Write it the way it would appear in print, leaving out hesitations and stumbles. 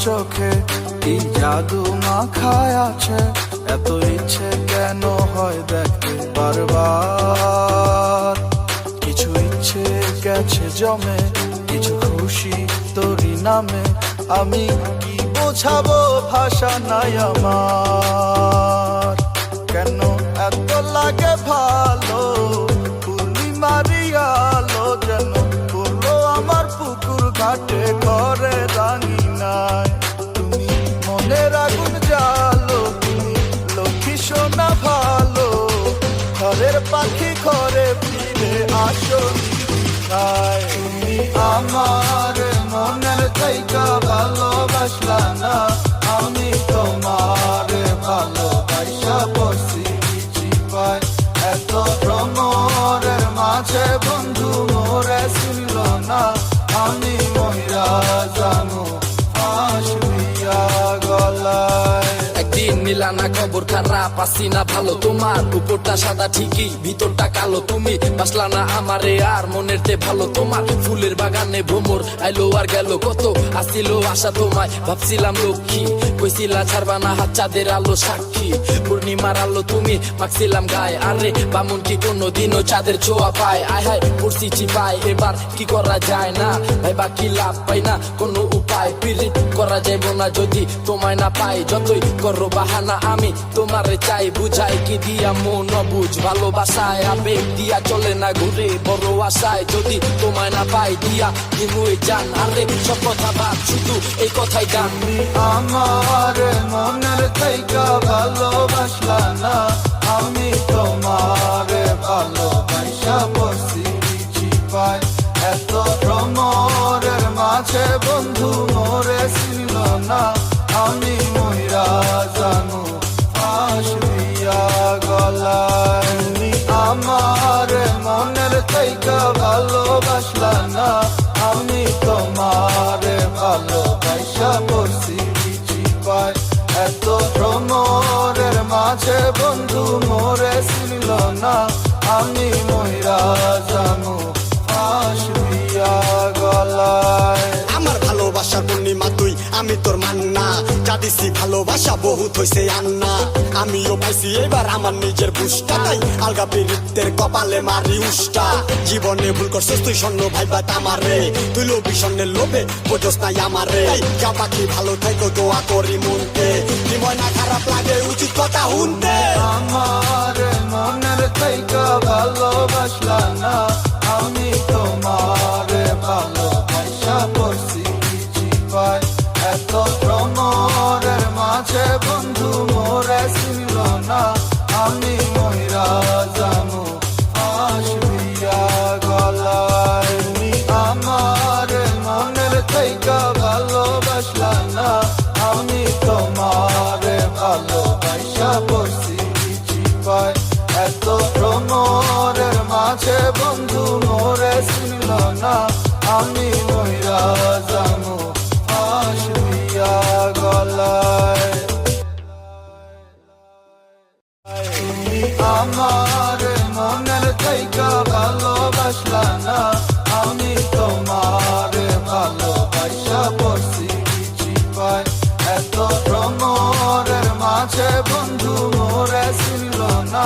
চোখে কি জাদু মাখায় আছে, এত ইচ্ছে কেন হয় দেখতে বারবার। কিছু ইচ্ছে গেছে জমে, কিছু খুশি তোরই নামে, আমি কি বোঝাবো ভাষা নাই আমার। কেন এত লাগে ভালো পূর্ণিমারি আলো, যেন পড়লো আমার পুকুর ঘাটে ঘরে রাঙিনায়। তুমি মনের আগুন জ্বালো, তুমি লক্ষ্মী সোনা ভালো, ঘরের পাখি ঘরে ফিরে আসো নিশায়। তুমি আমার মনের থেকে ভালোবাসলা না, আমি তোমার ভালোবাসা পড়ছি চিপায়। এত ভ্রমরের মাঝে বন্ধু মোরে ছিল না, আমি মহিলা জানো ফাঁস দিয়া গলায়। একদিন নিলানা খবর খারাপ, আসি না ভালো, তোমার উপরটা সাদা ঠিকই ভিতরটা কালো। তুমি বাসলা না আমারে আর মনের তে ভালো, তোমার ফুলের বাগানে ভ্রমর আইলো আর গেল। কত আসিল আশা তোমায়, ভাবছিলাম লক্ষ্মী, কইছিলা ছাড়বা না হাত চাঁদের আলো সাক্ষী। পূর্ণিমার আলো তুমি মাখছিলাম গায়ে, আরে বামুন কি কোনোদিনও চাঁদের ছোঁয়া পায়। আয় হায় পড়ছি চিপায়, এবার কি করা যায় না ভাই, বাকি লাভ পাই না কোনো উপায়। পিরিত করা যাইব না যদি তোমায় না পাই, যতই করো বাহানা আমি তোমারে চাই। বুঝাই কি দিয়া মন অবুঝ, ভালোবাসায় আবেগ দিয়া চলে না ঘুরে বড় আশায়। যদি তোমায় না পাই দিয়া দিমুই জান, আরে সব কথা বাদ শুধু এই কথাই গান। আমার মনের থেকে ভালোবাসলা না, আমি তোমার ভালোবাসা পড়ছি চিপায়। এত ভ্রমরের মাঝে বন্ধু মোরে ছিল না, আমি মহিলা জানো ফাঁস দিয়া গলায়। তুমি আমার মনের থেকে ভালোবাসলা না, আমি তোমার ভালোবাসা পড়ছি চিপায়। এত ভ্রমরের মাঝে বন্ধু মোরে ছিল না, আমি মহিলা জানো ফাঁস দিয়া গলায়। আমার ভালোবাসার পূর্ণিমা তুই, আমি তোর মান্না, যা দিছি ভালোবাসা বহুত হইছে আন্না। আমিও পাইছি এবার আমার নিজের বুঝটা, তাই আলগা বীরিতের কপালে মারি উষ্টা। জীবনে ভুল করছিস তুই স্বর্ণ ভাইবা তামারে, তুই লোভী স্বর্ণের লোভে বোঝস নাই আমারে। যা পাখি ভালো থাকো দোয়া করি মনতে, কি ময়না খারাপ লাগে উচিত কথা শুনতে। আমার মনের থেকে ভালোবাসলা না, আমি তোমার ভালোবাসা পড়ছি চিপায়। এত ভ্রমরের মাঝে বন্ধু মোরে ছিল না, আমি মহিলা জানো ফাঁস দিয়া গলায়। তুমি আমার মনের থেকে ভালোবাসলা না, আমি তোমার ভালোবাসা পড়ছি চিপায়। এত ভ্রমরের মাঝে বন্ধু মোরে ছিল না, আমি মহিলা জানো ফাঁস দিয়া গলায়। তুমি আমার মনের থেকে ভালোবাসলা না, আমি তোমার ভালোবাসা পড়ছি চিপায়। এত ভ্রমরের মাঝে বন্ধু মোরে ছিল না,